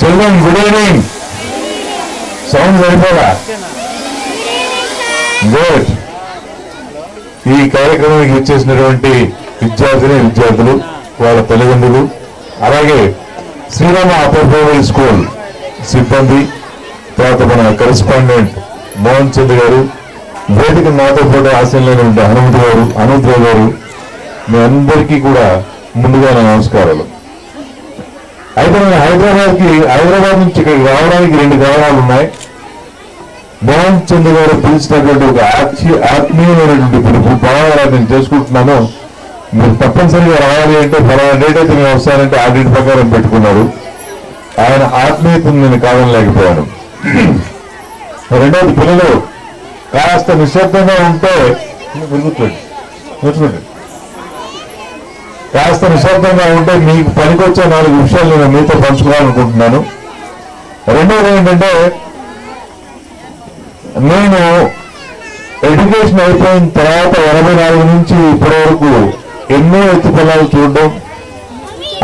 Children good evening. Sound సరిపోదా? Good. ఈ కార్యక్రమానికి ఇచ్చేసినటువంటి విద్యార్థులు, వాళ్ళ తల్లిదండ్రులు, అలాగే శ్రీరామ అప్పర్ ప్రైమరీ స్కూల్ సిబ్బంది, తర్వాత మన కరెస్పాండెంట్ మోహన్ చంద్ర గారు, వేదిక నాతో పాటు ఆశయంలోనే హనుమంతరావు గారు, మీ అందరికీ కూడా ముందుగా నా నమస్కారాలు. అయితే నేను హైదరాబాద్ నుంచి ఇక్కడికి రావడానికి 2 కారణాలు ఉన్నాయి. మోహన్ చంద్ర గారు పిలిచినటువంటి ఒక ఆత్మీయమైనటువంటి పిలుపు పలానా నేను చేసుకుంటున్నాను, మీరు తప్పనిసరిగా రావాలి అంటే పలానా డేట్ అయితే నేను వస్తానంటే ఆ డేట్ ప్రకారం పెట్టుకున్నారు. ఆయన ఆత్మీయతను నేను కాదనలేకపోయాను. రెండవది, పిల్లలు కాస్త నిశ్శబ్దంగా ఉంటే కాస్త నిశ్శబ్దంగా ఉంటే మీకు పనికొచ్చే 4 విషయాలు నేను మీతో పంచుకోవాలనుకుంటున్నాను. రెండవది ఏంటంటే, నేను ఎడ్యుకేషన్ అయిపోయిన తర్వాత 84 నుంచి ఇప్పటి వరకు ఎన్నో ఎత్తుపల్లాలు చూడడం,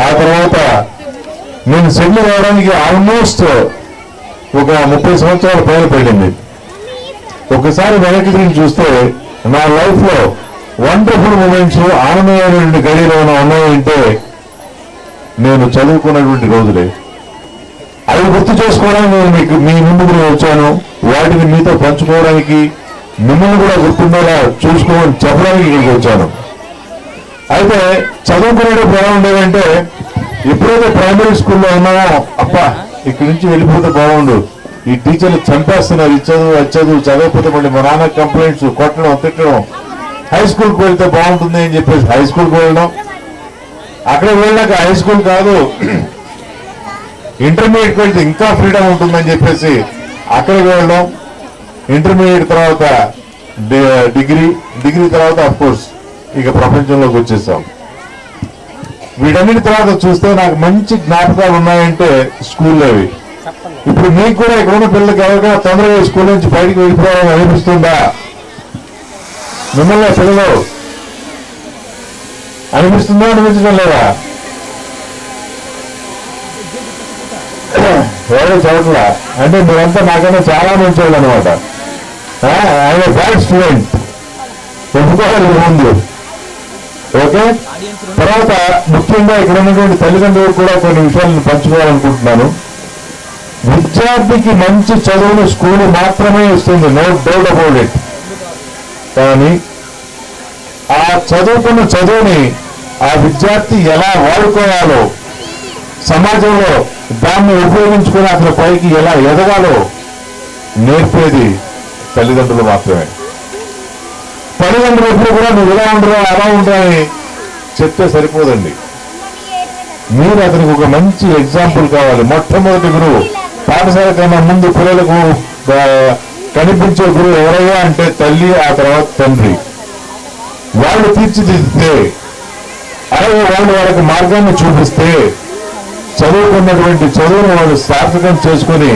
ఆ తర్వాత నేను సెటిల్ అవ్వడానికి ఆల్మోస్ట్ ఒక 30 సంవత్సరాల పైన పడింది. ఒకసారి వెనక్కి తిరిగి చూస్తే నా లైఫ్ లో వండర్ఫుల్ మూమెంట్స్, ఆనందమైనటువంటి గడిలో ఉన్నాయంటే నేను చదువుకున్నటువంటి రోజులే. అవి గుర్తు చేసుకోవడానికి నేను మీ ముందుకు వచ్చాను. వాటిని మీతో పంచుకోవడానికి, మిమ్మల్ని కూడా గుర్తుండేలా చూసుకోమని చెప్పడానికి ఇక్కడికి వచ్చాను. అయితే చదువుకునేటప్పుడు ఎలా ఉండేదంటే, ఎప్పుడైతే ప్రైమరీ స్కూల్లో ఉన్నామో, అప్ప ఇక్కడి నుంచి వెళ్ళిపోతే బాగుండు, ఈ టీచర్లు చంపేస్తున్నారు, అది చదువు చదవకపోతే మళ్ళీ మా నాన్న కంప్లైంట్స్, కొట్టడం, తిట్టడం. హై స్కూల్కి వెళ్తే బాగుంటుంది అని చెప్పేసి హై స్కూల్కి వెళ్ళడం, అక్కడ వెళ్ళాక హై స్కూల్ కాదు ఇంటర్మీడియట్కి వెళ్తే ఇంకా ఫ్రీడమ్ ఉంటుందని చెప్పేసి అక్కడికి వెళ్ళడం, ఇంటర్మీడియట్ తర్వాత డిగ్రీ తర్వాత అఫ్ కోర్స్ ఇక ప్రపంచంలోకి వచ్చేసాం. వీటన్నిటి తర్వాత చూస్తే నాకు మంచి జ్ఞాపకాలు ఉన్నాయంటే స్కూల్లో అవి. ఇప్పుడు మీకు కూడా ఇక్కడ ఉన్న పిల్లలకి ఎవరికైనా తొందరగా స్కూల్ నుంచి బయటికి వెళ్ళిపోవాలని అనిపిస్తుందా? మిమ్మల్ని పిల్లలు అనిపించడం లేదా? ఎవరో చదవట్లా అంటే మీరంతా నాకన్నా చాలా మంచి వాళ్ళు అనమాట. ఆయన బ్యాడ్ స్టూడెంట్ ఒప్పుకోవాలి ముందు. ఓకే, తర్వాత ముఖ్యంగా ఇక్కడ ఉన్నటువంటి తల్లిదండ్రులు కూడా కొన్ని విషయాలను పంచుకోవాలనుకుంటున్నాను. విద్యార్థికి మంచి చదువును స్కూల్ మాత్రమే ఇస్తుంది, నో డౌట్ అబౌట్ ఇట్. కానీ ఆ చదువుకున్న చదువుని ఆ విద్యార్థి ఎలా వాడుకోవాలో, సమాజంలో దాన్ని ఉపయోగించుకుని అసలు పైకి ఎలా ఎదగాలో నేర్పేది తల్లిదండ్రులు మాత్రమే. తల్లిదండ్రులు ఎప్పుడు కూడా నువ్వు ఇలా ఉండరా అలా ఉండరా అని చెప్తే సరిపోదండి. మీరు అతనికి ఒక మంచి ఎగ్జాంపుల్ కావాలి. మొట్టమొదటి గురువు, పాఠశాల కన్నా ముందు పిల్లలకు కనిపించే గురువు ఎవరయ్యా అంటే తల్లి, ఆ తర్వాత తండ్రి. వాళ్ళు తీర్చిదిద్దితే, అలాగే వాళ్ళకి మార్గాన్ని చూపిస్తే చదువుకున్నటువంటి చదువును వాళ్ళు సార్థకం చేసుకుని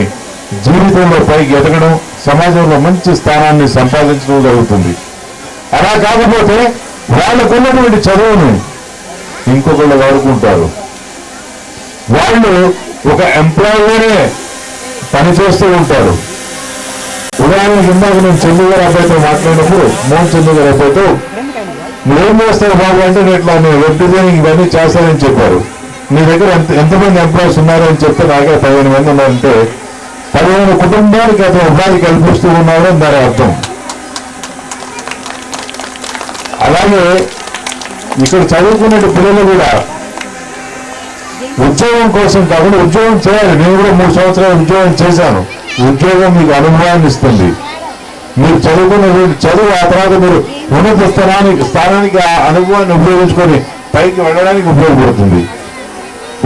జీవితంలో పైకి ఎదగడం, సమాజంలో మంచి స్థానాన్ని సంపాదించడం జరుగుతుంది. అలా కాకపోతే వాళ్ళకున్నటువంటి చదువును ఇంకొకళ్ళు వాడుకుంటారు. వాళ్ళు ఒక ఎంప్లాయీగానే పనిచేస్తూ ఉంటారు. ఉదాహరణకు ఇందాక నేను చంద్ర గారి అబ్బాయితో మాట్లాడినప్పుడు, మోహన్ చంద్ర గారి అబ్బాయితో, నువ్వేం చేస్తావు బాబు అంటే నేను వెబ్ డిజైనింగ్ ఇవన్నీ చేస్తానని చెప్పారు. నీ దగ్గర ఎంతమంది ఎంప్లాయీస్ ఉన్నారని చెప్తే నాకే 15 మంది ఉన్నారంటే 15 కుటుంబానికి అతను ఉపాధి కల్పిస్తూ ఉన్నాడు అని దాని అర్థం. అలాగే ఇక్కడ చదువుకునే పిల్లలు కూడా ఉద్యోగం కోసం కాకుండా ఉద్యోగం చేయాలి. నేను కూడా 3 సంవత్సరాలు ఉద్యోగం చేశాను. ఉద్యోగం మీకు అనుభవాన్ని ఇస్తుంది. మీరు చదువుకున్నటువంటి చదువు ఆ తర్వాత మీరు ఉన్నత స్థానానికి ఆ అనుభవాన్ని ఉపయోగించుకొని పైకి వెళ్ళడానికి ఉపయోగపడుతుంది.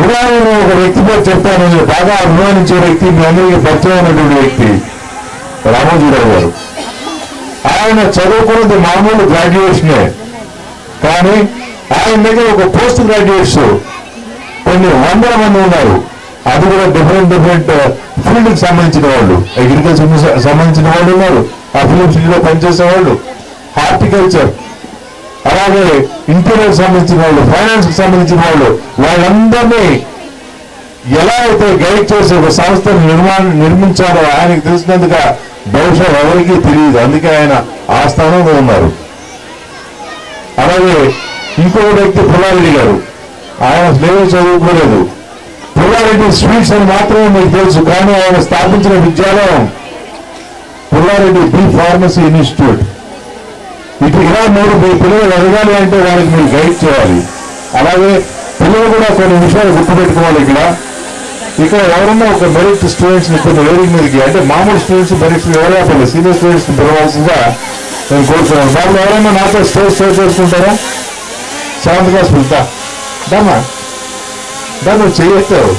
ఉదాహరణ ఒక వ్యక్తి పేరు చెప్తాను. నేను బాగా అభిమానించే వ్యక్తి, మీ అందరికీ పరిచయం అయినటువంటి వ్యక్తి రామోజీరావు గారు. ఆయన చదువుకున్నది మామూలు గ్రాడ్యుయేషనే, కానీ ఆయన దగ్గర ఒక పోస్ట్ గ్రాడ్యుయేట్స్ కొన్ని 100 మంది ఉన్నారు. అది కూడా డిఫరెంట్ ఫీల్డ్కి సంబంధించిన వాళ్ళు, అగ్రికల్చర్ సంబంధించిన వాళ్ళు ఉన్నారు, ఆ ఫిలిం సిటీలో పనిచేసే వాళ్ళు, హార్టికల్చర్, అలాగే ఇంటీరియర్ సంబంధించిన వాళ్ళు, ఫైనాన్స్ కి సంబంధించిన వాళ్ళు, వాళ్ళందరినీ ఎలా అయితే గైడ్ చేసి ఒక సంస్థను నిర్మించాలో ఆయనకు తెలిసినందుక బహుశా ఎవరికీ తెలియదు. అందుకే ఆయన ఆ స్థానంలో ఉన్నారు. అలాగే ఇంకొక వ్యక్తి పుల్లారెడ్డి గారు, ఆయన స్నేహం చదువుకోలేదు. పుల్లారెడ్డి స్వీట్స్ అని మాత్రమే మీకు తెలుసు, కానీ ఆయన స్థాపించిన విద్యాలయం పుల్లారెడ్డి బి ఫార్మసీ ఇన్స్టిట్యూట్. ఇటు ఇలా మీరు మీ పిల్లలు ఎదగాలి అంటే వాళ్ళకి మీరు గైడ్ చేయాలి. అలాగే పిల్లలు కూడా కొన్ని విషయాలు గుర్తుపెట్టుకోవాలి. ఇక్కడ ఎవరన్నా ఒక మెరిట్ స్టూడెంట్స్ ని కొన్ని వేదిక మీదకి, అంటే మామూలు స్టూడెంట్స్ మెరిట్ ఎవరైనా సీనియర్ స్టూడెంట్స్ ని పిలవాల్సిందిగా నేను కోరుతున్నాను. వాళ్ళు ఎవరైనా నాతో స్టేజ్ షేర్ చేసుకుంటారా? 7th క్లాస్ వెళ్తా దమ్మా దాన్ని చేయొచ్చావు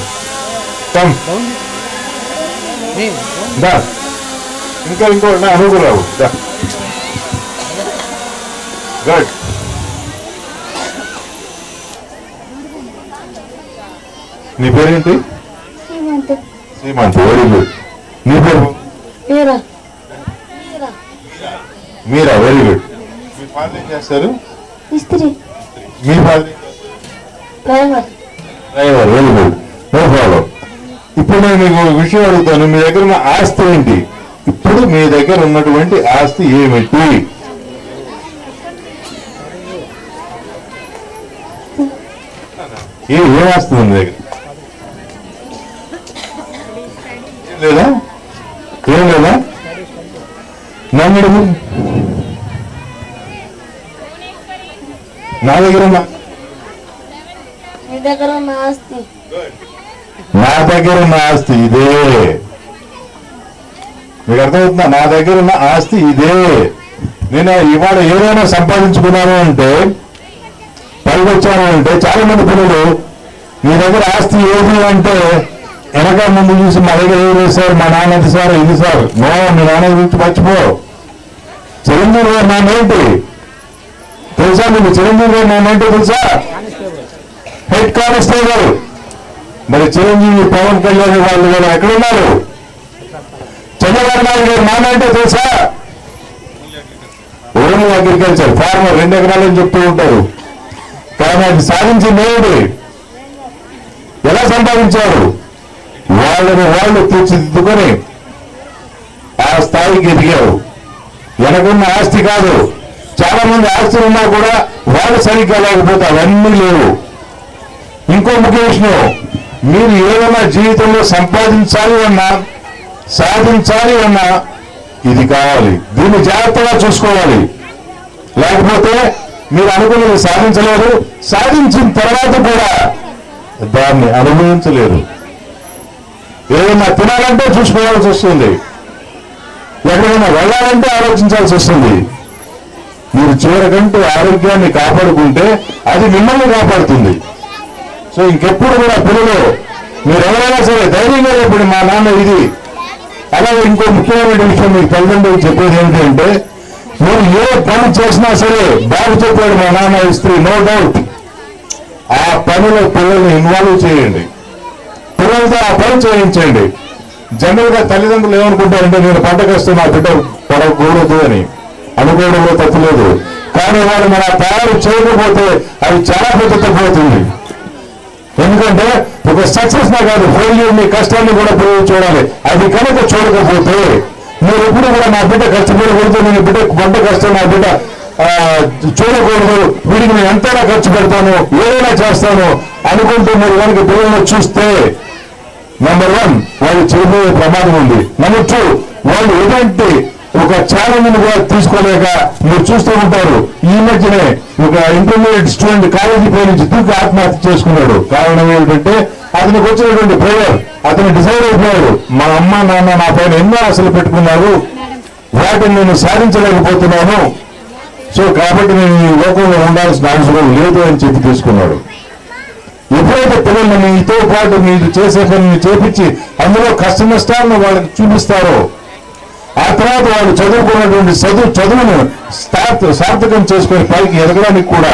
ఇంకా అనుకురావు గుడ్. నీ పేరేంటి? శ్రీమంత్. Very good. నీ పేరు? మీరా. Very good. మీ ఫాదర్ ఏం చేస్తారు? మీ father driver. Very good. No problem. ఇప్పుడు నేను మీకు విషయం అడుగుతాను, మీ దగ్గర ఉన్న ఆస్తి ఏంటి? ఇప్పుడు మీ దగ్గర ఉన్నటువంటి ఆస్తి ఏమిటి? ఏం ఆస్తి ఉంది మీ దగ్గర? లేదా? ఏం లేదా? నమ్ముడు నా దగ్గర ఉన్న ఆస్తి ఇదే. మీకు అర్థమవుతుందా? నా దగ్గర ఉన్న ఆస్తి ఇదే. నేను ఇవాళ ఏదైనా సంపాదించుకున్నాను అంటే, పైకి వచ్చాను అంటే, చాలా మంది పిల్లలు మీ దగ్గర ఆస్తి ఏది అంటే వెనక ముందు చూసి మా దగ్గర ఏది సార్, మా నాన్నది సార్, ఇది సార్. నో, మీ నాన్న గురించి మర్చిపో. చిరంజీవి గారు నాన్న ఏంటి తెలుసా మీకు? చిరంజీవి గారు నాన్న ఏంటో తెలుసా? Head constable. మరి చిరంజీవి, పవన్ కళ్యాణ్ వాళ్ళు కూడా ఎక్కడున్నారు? చంద్రబాబు నాయుడు గారు నాన్న అంటే తెలుసా? ఓన్లీ అగ్రికల్చర్, ఫార్మర్, 2 ఎకరాలని చెప్తూ ఉంటారు. కానీ అది సాధించింది ఏమిటి? ఎలా సంపాదించారు? వాళ్ళని వాళ్ళు తీర్చిదిద్దుకొని ఆ స్థాయికి ఎదిగారు. వెనకున్న ఆస్తి కాదు. చాలా మంది ఆస్తులు ఉన్నా కూడా వాళ్ళు సరిగ్గా లేకపోతే అవన్నీ లేవు. ఇంకో ముఖ్య విషయం, మీరు ఏదైనా జీవితంలో సంపాదించాలి అన్నా, సాధించాలి అన్నా ఇది కావాలి. దీన్ని జాగ్రత్తగా చూసుకోవాలి. లేకపోతే మీరు అనుకున్నది సాధించలేరు. సాధించిన తర్వాత కూడా దాన్ని అనుభవించలేరు. ఏదైనా తినాలంటే చూసుకోవాల్సి వస్తుంది, ఎక్కడైనా వెళ్ళాలంటే ఆలోచించాల్సి వస్తుంది. మీరు చివరికంటూ ఆరోగ్యాన్ని కాపాడుకుంటే అది మిమ్మల్ని కాపాడుతుంది. సో ఇంకెప్పుడు కూడా పిల్లలు మీరు ఎవరైనా సరే ధైర్యంగా చెప్పండి, మా నాన్న ఇది. అలాగే ఇంకో ముఖ్యమైన విషయం మీకు తల్లిదండ్రులు చెప్పేది ఏంటంటే, మీరు ఏ పని చేసినా సరే బాబు చెప్పాడు మా నాన్న ఇస్త్రీ, నో డౌట్ ఆ పనిలో పిల్లల్ని ఇన్వాల్వ్ చేయండి. పిల్లలతో ఆ పని చేయించండి. జనరల్ గా తల్లిదండ్రులు ఏమనుకుంటారంటే, నేను పంట కష్టం నా బిడ్డ పడకూడదు అని అనుకోవడంలో తప్పులేదు. కానీ వాడు మన తయారు చేయకపోతే అది చాలా పెద్ద తప్పుతుంది. ఎందుకంటే ఒక సక్సెస్ నా కాదు, ఫెయిల్యూర్ మీ కష్టాన్ని కూడా చూడాలి. అది కనుక చూడకపోతే మీరు ఎప్పుడు కూడా నా బిడ్డ కష్టపడకూడదు, నేను బిడ్డ పంట కష్టం నా బిడ్డ చూడకూడదు, వీడికి నేను ఎంతైనా ఖర్చు పెడతాను, ఏదైనా చేస్తాను అనుకుంటూ మీరు కనుక పిల్లలను చూస్తే, నెంబర్ 1 వాళ్ళు చేయబోయే ప్రమాదం ఉంది. నెంబర్ 2 వాళ్ళు ఎటువంటి ఒక ఛాలెంజ్ కూడా తీసుకోలేక మీరు చూస్తూ ఉంటారు. ఈ మధ్యనే ఒక ఇంటర్మీడియట్ స్టూడెంట్ కాలేజీ పై నుంచి దూకి ఆత్మహత్య చేసుకున్నాడు. కారణం ఏంటంటే అతనికి వచ్చినటువంటి ప్రేయర్, అతను డిసైడ్ అయిపోయాడు, మా అమ్మ నాన్న నా పైన ఎన్నో ఆశలు పెట్టుకున్నారు, వాటిని నేను సాధించలేకపోతున్నాను. సో కాబట్టి నేను ఈ లోకంలో ఉండాల్సిన అవసరం లేదు అని చెప్పి తీసుకున్నాడు. ఎప్పుడైతే పిల్లల్ని మీతో పాటు మీరు చేసే పనిని చేపించి అందులో కష్ట నష్టాలను వాళ్ళకి చూపిస్తారో, ఆ తర్వాత వాళ్ళు చదువుకున్నటువంటి చదువును సార్థకం చేసుకుని పైకి ఎదగడానికి కూడా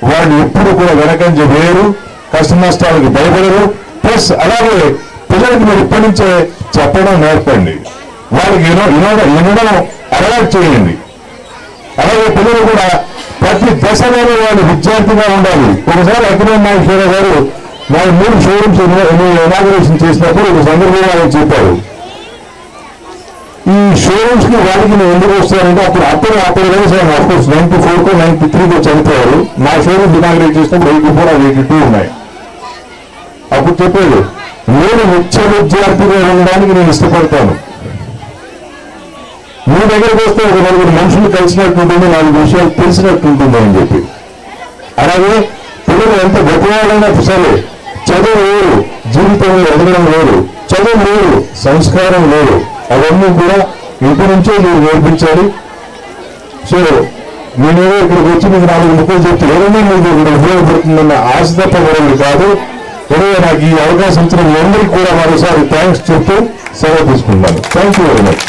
వాళ్ళు ఎప్పుడు కూడా వెనకంజ వేయరు, కష్ట నష్టాలకు భయపడరు. ప్లస్ అలాగే పిల్లలకి మీరు ఇప్పటి నుంచే చెప్పడం నేర్పండి, వాళ్ళకి వినడం అలవాటు చేయండి. అలాగే పిల్లలు కూడా ప్రతి దశలోనూ వాళ్ళు విద్యార్థిగా ఉండాలి. ఒకసారి అఖిలేష్ నాగేశ్వరరావు గారు నాకు 3 షోరూమ్స్ ఇనాగ్రేషన్ చేసినప్పుడు ఒక సందర్భంగా ఆయన చెప్పారు, ఈ షోరూమ్స్ కి వాడికి నేను ఎందుకు వస్తానంటే అప్పుడు వేసాను. అఫ్కోర్స్ 94కో 93కో చనిపోయారు. నా షోరూమ్ ఇనాగ్రేట్ చేసినప్పుడు 84 82 ఉన్నాయి. అప్పుడు చెప్పాడు, నేను నిత్య విద్యార్థిగా ఉండడానికి నేను ఇష్టపడతాను. మీ దగ్గరికి వస్తే ఒక 4 మనుషులు కలిసినట్టుంటుంది, 4 విషయాలు తెలిసినట్టుంటుంది అని చెప్పి. అలాగే పిల్లలు ఎంత గొప్పవాళ్ళైనా సరే చదువు వేరు, జీవితంలో ఎదగడం వేరు. చదువు వేరు, సంస్కారం వేరు. అవన్నీ కూడా ఇంటి నుంచే మీరు నేర్పించాలి. సో నేనేదో ఇక్కడికి వచ్చి మీకు 4 ముక్కలు చెప్తే ఏదైనా మీకు ఇక్కడ ఉపయోగపడుతుందన్న ఆశ తప్ప మరొకటి కాదు. ఏదైనా నాకు ఈ అవకాశం ఇచ్చిన మీ అందరికీ కూడా మరోసారి థ్యాంక్స్ చెప్తూ సెలవు తీసుకుంటాను. Thank you very much.